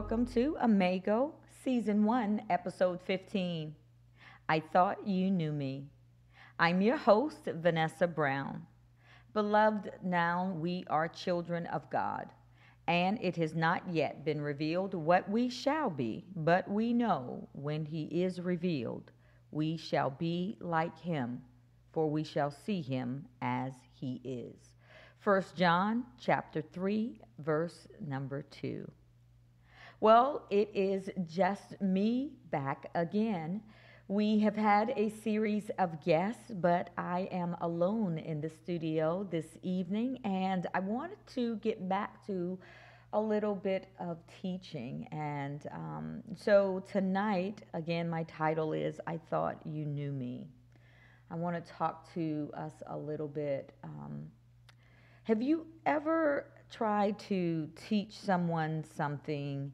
welcome to Amago, Season 1, Episode 15. I thought you knew me. I'm your host, Vanessa Brown. Beloved, now we are children of God, and it has not yet been revealed what we shall be, but we know when he is revealed, we shall be like him, for we shall see him as he is. 1 John chapter 3, verse number 2. Well, it is just me back again. We have had a series of guests, but I am alone in the studio this evening, and I wanted to get back to a little bit of teaching. And so tonight, again, my title is I Thought You Knew Me. I want to talk to us a little bit. Have you ever tried to teach someone something,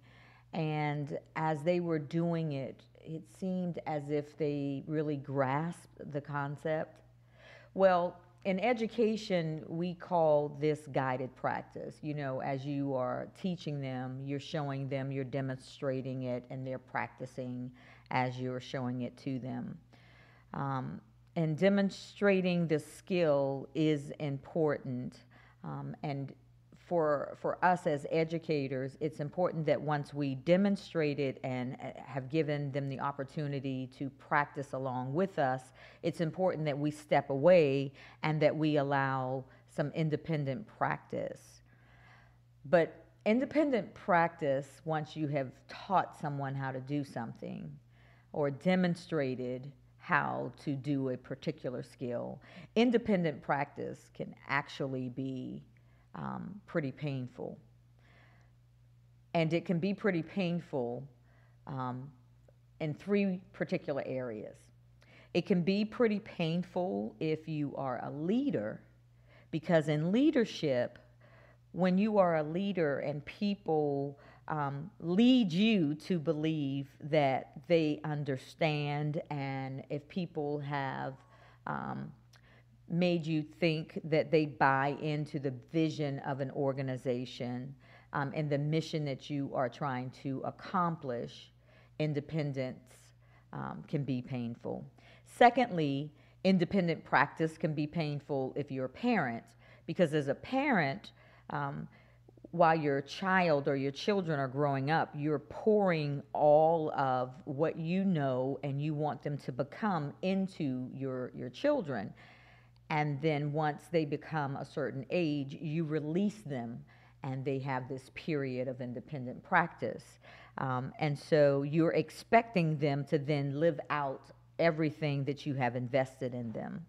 and as they were doing it, it seemed as if they really grasped the concept? Well, in education, we call this guided practice. You know, as you are teaching them, you're showing them, you're demonstrating it, and they're practicing as you're showing it to them. And demonstrating the skill is important. And for us as educators, it's important that once we demonstrate it and have given them the opportunity to practice along with us, it's important that we step away and that we allow some independent practice. But independent practice, once you have taught someone how to do something or demonstrated how to do a particular skill, independent practice can actually be pretty painful. And it can be pretty painful in three particular areas. It can be pretty painful if you are a leader, because in leadership, when you are a leader and people lead you to believe that they understand, and if people have made you think that they buy into the vision of an organization and the mission that you are trying to accomplish, independence can be painful. Secondly, independent practice can be painful if you're a parent, because as a parent, while your child or your children are growing up, you're pouring all of what you know and you want them to become into your children. And then once they become a certain age, you release them and they have this period of independent practice. And so you're expecting them to then live out everything that you have invested in them.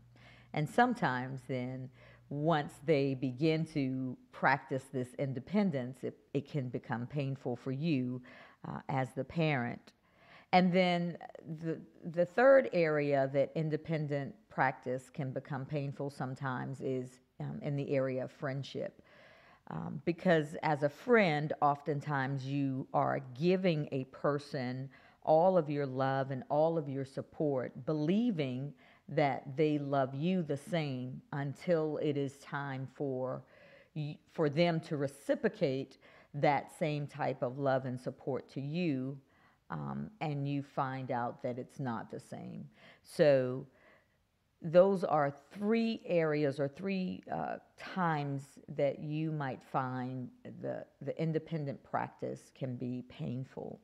And sometimes then, once they begin to practice this independence, it can become painful for you as the parent. And then the third area that independent practice can become painful sometimes is in the area of friendship. Because as a friend, oftentimes you are giving a person all of your love and all of your support, believing that they love you the same until it is time for them to reciprocate that same type of love and support to you, and you find out that it's not the same. So those are three areas or three times that you might find the independent practice can be painful.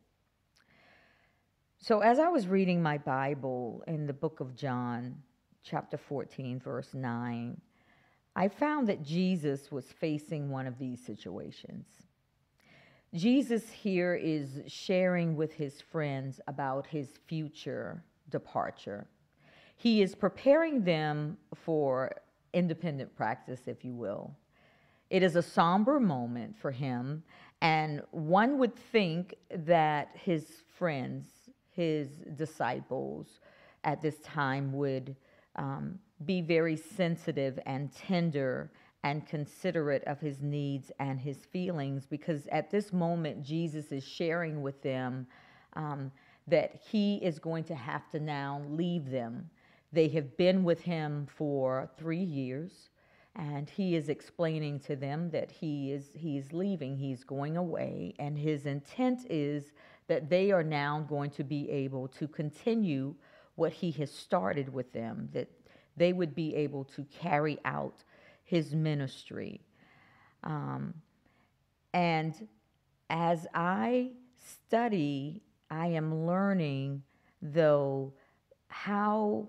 So as I was reading my Bible in the book of John, chapter 14, verse 9, I found that Jesus was facing one of these situations. Jesus here is sharing with his friends about his future departure. He is preparing them for independent practice, if you will. It is a somber moment for him, and one would think that his friends, his disciples at this time would be very sensitive and tender and considerate of his needs and his feelings, because at this moment Jesus is sharing with them that he is going to have to now leave them. They have been with him for 3 years, And he is explaining to them that he is leaving, he's going away, and his intent is that they are now going to be able to continue what he has started with them, that they would be able to carry out his ministry. And as I study, I am learning, though, how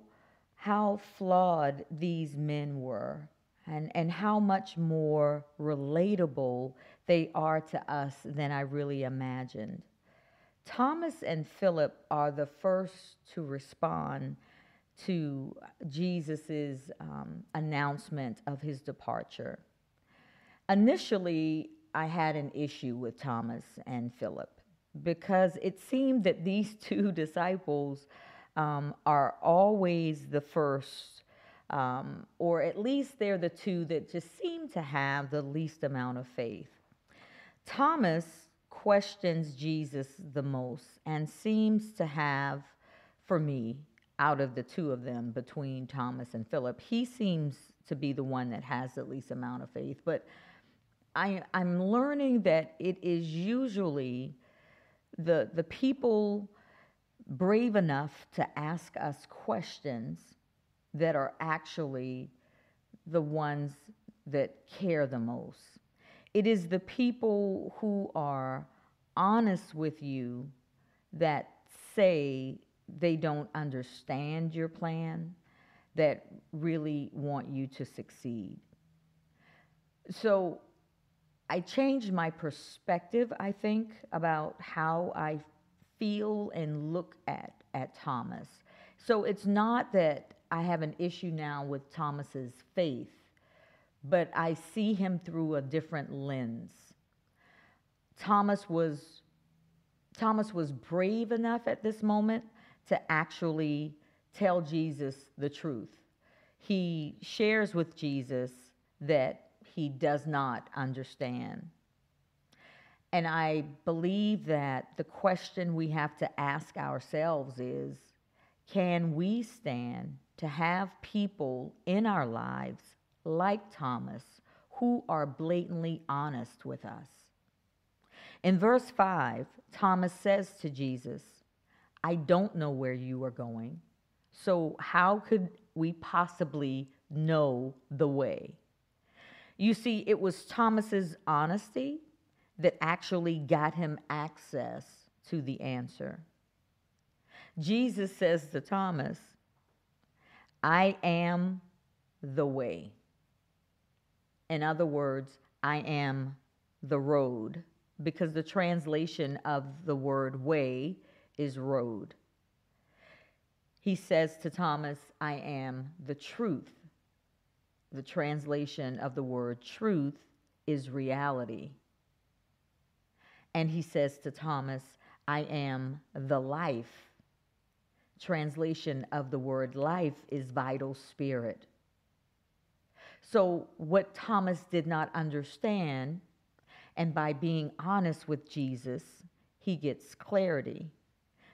flawed these men were, and how much more relatable they are to us than I really imagined. Thomas and Philip are the first to respond to Jesus's announcement of his departure. Initially, I had an issue with Thomas and Philip because it seemed that these two disciples are always the first, or at least they're the two that just seem to have the least amount of faith. Thomas questions Jesus the most and seems to have, for me, out of the two of them, between Thomas and Philip, he seems to be the one that has the least amount of faith. But I'm learning that it is usually the people brave enough to ask us questions that are actually the ones that care the most. It is the people who are honest with you that say they don't understand your plan, that really want you to succeed. So I changed my perspective, I think, about how I feel and look at Thomas. So it's not that I have an issue now with Thomas's faith, but I see him through a different lens. Thomas was brave enough at this moment to actually tell Jesus the truth. He shares with Jesus that he does not understand. And I believe that the question we have to ask ourselves is, can we stand to have people in our lives like Thomas who are blatantly honest with us? In verse 5, Thomas says to Jesus, I don't know where you are going, so how could we possibly know the way? You see, it was Thomas's honesty that actually got him access to the answer. Jesus says to Thomas, I am the way. In other words, I am the road, because the translation of the word way is road. He says to Thomas, I am the truth. The translation of the word truth is reality. And he says to Thomas, I am the life. Translation of the word life is vital spirit. So what Thomas did not understand, and by being honest with Jesus, he gets clarity.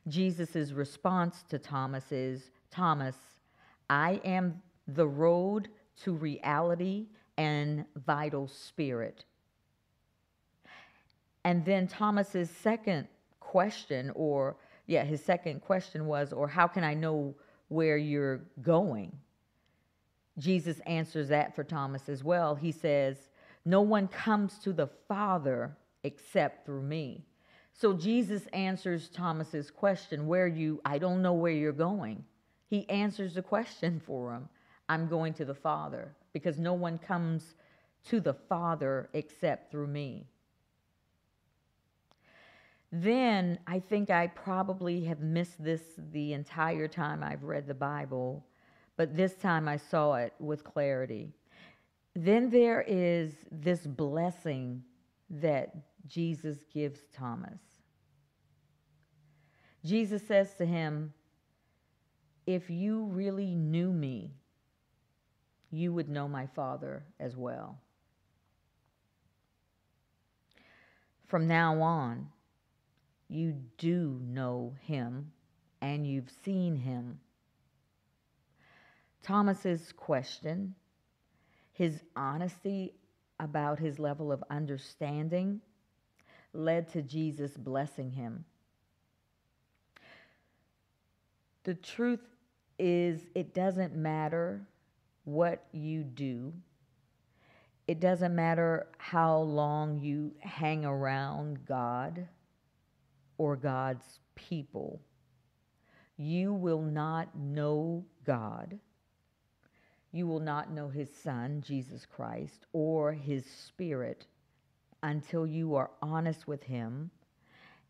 Jesus' response to Thomas is, Thomas, I am the road to reality and vital spirit. And then Thomas's second question, his second question was, or how can I know where you're going? Jesus answers that for Thomas as well. He says, no one comes to the Father except through me. So Jesus answers Thomas's question, I don't know where you're going. He answers the question for him. I'm going to the Father, because no one comes to the Father except through me. Then I think I probably have missed this the entire time I've read the Bible, but this time I saw it with clarity. Then there is this blessing that Jesus gives Thomas. Jesus says to him, if you really knew me, you would know my Father as well. From now on, you do know him and you've seen him. Thomas's question, His honesty about his level of understanding led to Jesus blessing him. The truth is, it doesn't matter what you do. It doesn't matter how long you hang around God or God's people. You will not know God. You will not know his Son, Jesus Christ, or his Spirit until you are honest with him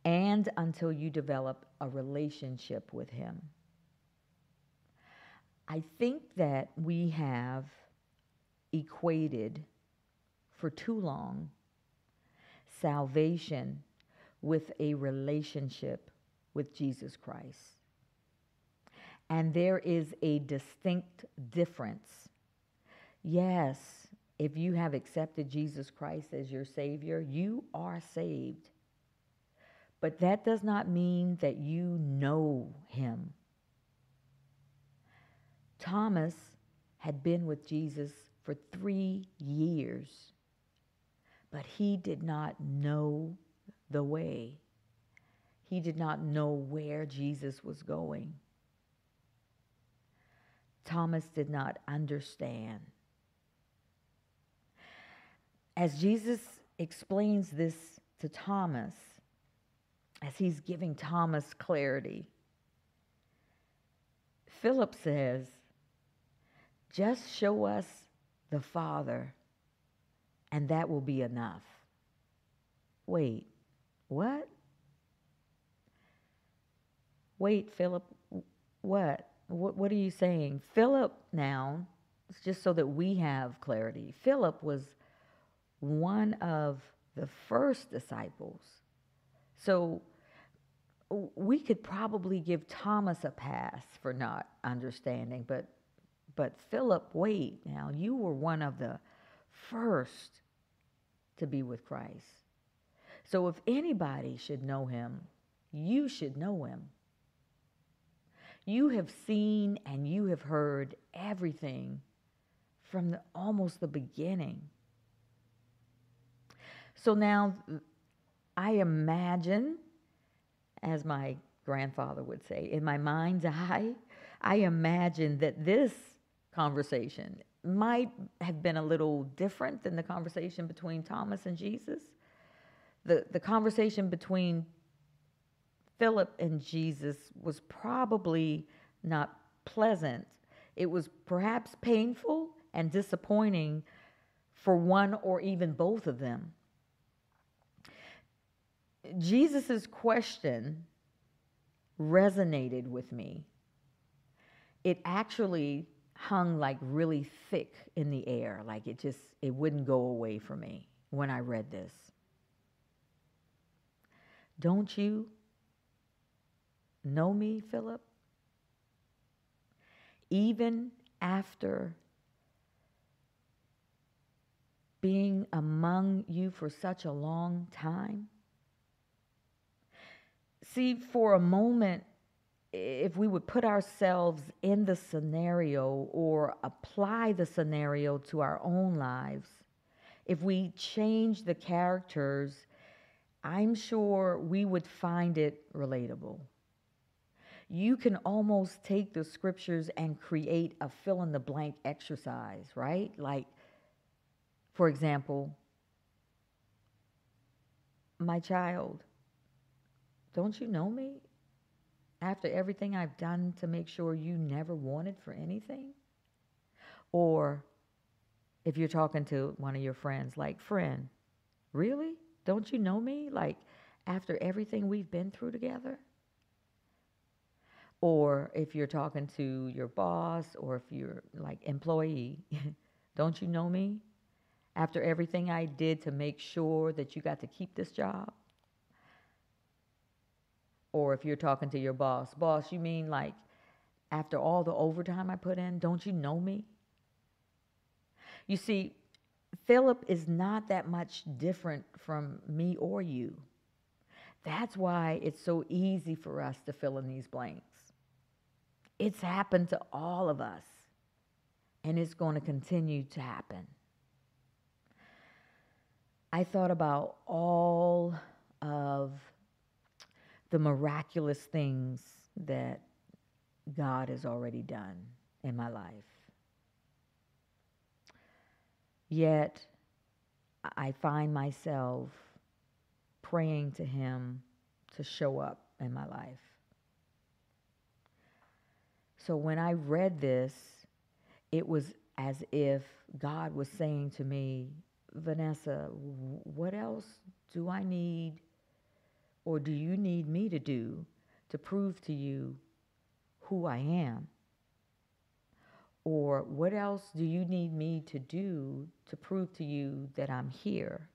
and until you develop a relationship with him. I think that we have equated for too long salvation with a relationship with Jesus Christ. And there is a distinct difference. Yes, if you have accepted Jesus Christ as your Savior, you are saved. But that does not mean that you know him. Thomas had been with Jesus for 3 years, but he did not know the way. He did not know where Jesus was going. Thomas did not understand. As Jesus explains this to Thomas, as he's giving Thomas clarity, Philip says, "Just show us the Father, and that will be enough." Wait, what? Wait, Philip, what? What are you saying? Philip, now, just so that we have clarity, Philip was one of the first disciples. So we could probably give Thomas a pass for not understanding, but Philip, wait, now, you were one of the first to be with Christ. So if anybody should know him, you should know him. You have seen and you have heard everything from almost the beginning. So now I imagine, as my grandfather would say, in my mind's eye, I imagine that this conversation might have been a little different than the conversation between Thomas and Jesus. The conversation between Philip and Jesus was probably not pleasant. It was perhaps painful and disappointing for one or even both of them. Jesus' question resonated with me. It actually hung like really thick in the air, like it wouldn't go away from me when I read this. Don't you know me, Philip? Even after being among you for such a long time? See, for a moment, if we would put ourselves in the scenario or apply the scenario to our own lives, if we change the characters, I'm sure we would find it relatable. You can almost take the scriptures and create a fill-in-the-blank exercise, right? Like, for example, my child, don't you know me? After everything I've done to make sure you never wanted for anything? Or if you're talking to one of your friends, like, friend, really? Don't you know me? Like, after everything we've been through together? Or if you're talking to your boss, or if you're like employee, don't you know me? After everything I did to make sure that you got to keep this job? Or if you're talking to your boss, boss, you mean like after all the overtime I put in, don't you know me? You see, Philip is not that much different from me or you. That's why it's so easy for us to fill in these blanks. It's happened to all of us, and it's going to continue to happen. I thought about all of the miraculous things that God has already done in my life. Yet, I find myself praying to Him to show up in my life. So when I read this, it was as if God was saying to me, Vanessa, what else do I need, or do you need me to do to prove to you who I am? Or what else do you need me to do to prove to you that I'm here?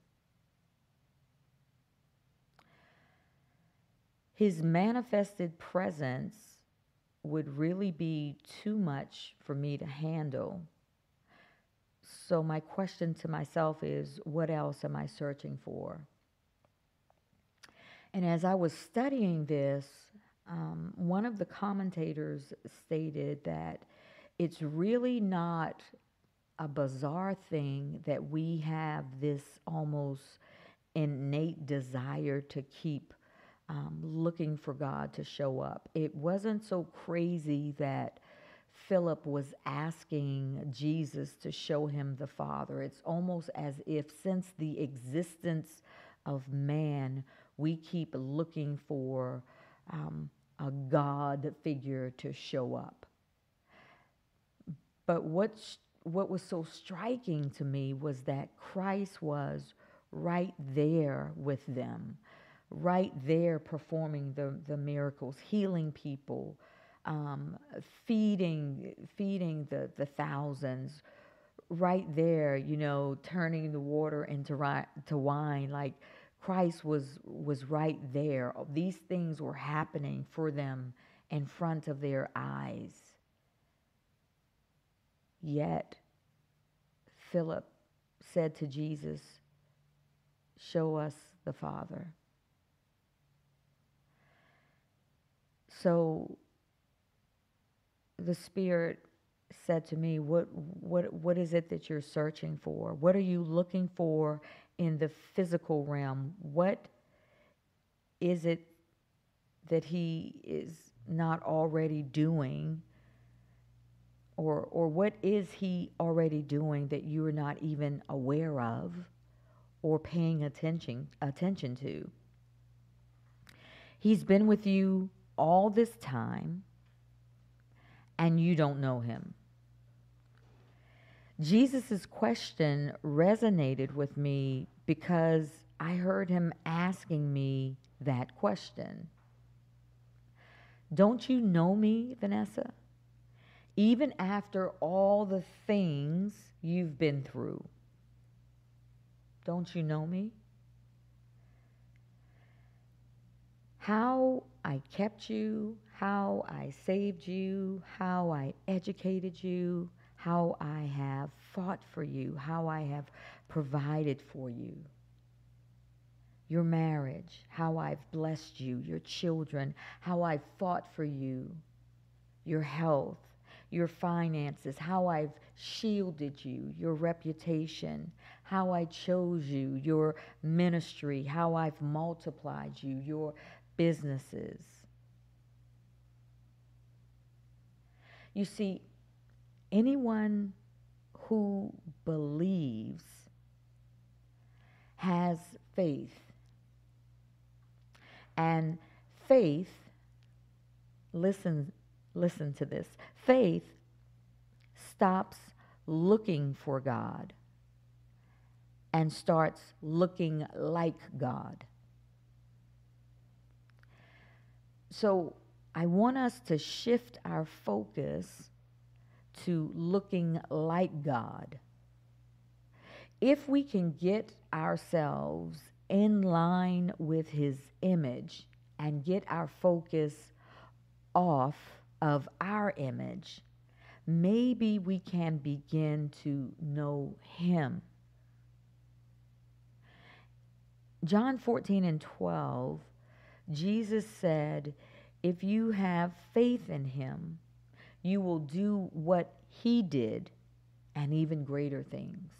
His manifested presence would really be too much for me to handle. So my question to myself is, what else am I searching for? And as I was studying this, one of the commentators stated that it's really not a bizarre thing that we have this almost innate desire to keep looking for God to show up. It wasn't so crazy that Philip was asking Jesus to show him the Father. It's almost as if since the existence of man, we keep looking for a God figure to show up. But what was so striking to me was that Christ was right there with them, right there performing the miracles, healing people, feeding the thousands, right there, turning the water into wine. Like Christ was right there. These things were happening for them in front of their eyes. Yet Philip said to Jesus, "Show us the Father." So the Spirit said to me, what is it that you're searching for? What are you looking for in the physical realm? What is it that He is not already doing? Or what is He already doing that you are not even aware of or paying attention to? He's been with you all this time, and you don't know Him. Jesus' question resonated with me because I heard Him asking me that question. Don't you know me, Vanessa? Even after all the things you've been through, don't you know me? How I kept you, how I saved you, how I educated you, how I have fought for you, how I have provided for you. Your marriage, how I've blessed you, your children, how I've fought for you, your health, your finances, how I've shielded you, your reputation, how I chose you, your ministry, how I've multiplied you, your businesses. You see, anyone who believes has faith. And faith, listen to this. Faith stops looking for God and starts looking like God. So I want us to shift our focus to looking like God. If we can get ourselves in line with His image and get our focus off of our image, maybe we can begin to know Him. John 14:12, Jesus said, if you have faith in Him, you will do what He did and even greater things.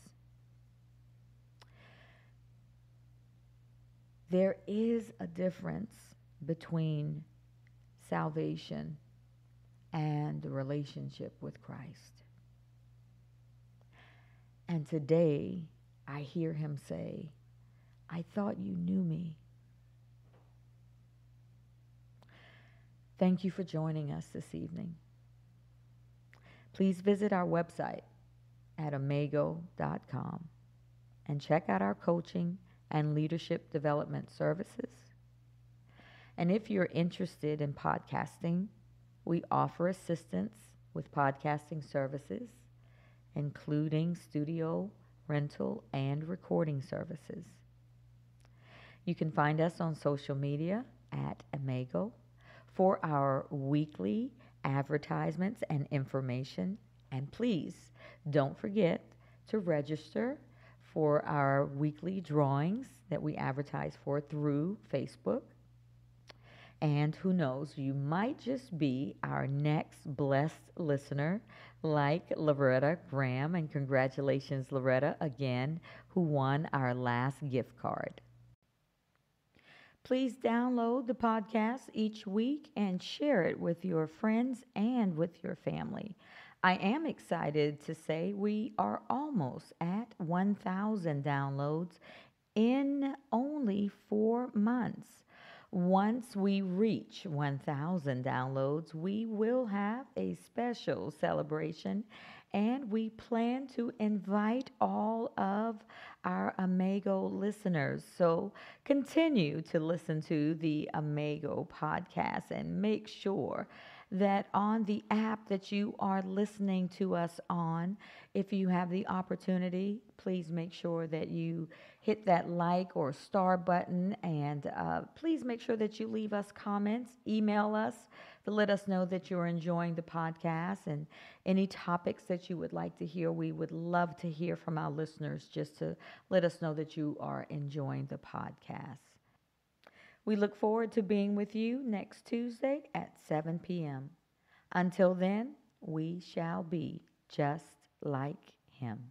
There is a difference between salvation and the relationship with Christ. And today, I hear him say, I thought you knew me. Thank you for joining us this evening. Please visit our website at amago.com and check out our coaching and leadership development services. And if you're interested in podcasting, we offer assistance with podcasting services, including studio, rental, and recording services. You can find us on social media at Amago for our weekly advertisements and information. And please don't forget to register for our weekly drawings that we advertise for through Facebook. And who knows, you might just be our next blessed listener like Loretta Graham. And congratulations, Loretta, again, who won our last gift card. Please download the podcast each week and share it with your friends and with your family. I am excited to say we are almost at 1,000 downloads in only 4 months. Once we reach 1,000 downloads, we will have a special celebration, and we plan to invite all of our Amago listeners. So continue to listen to the Amago podcast and make sure that on the app that you are listening to us on, if you have the opportunity, please make sure that you hit that like or star button, and please make sure that you leave us comments, email us to let us know that you're enjoying the podcast, and any topics that you would like to hear. We would love to hear from our listeners just to let us know that you are enjoying the podcast. We look forward to being with you next Tuesday at 7 p.m. Until then, we shall be just like him.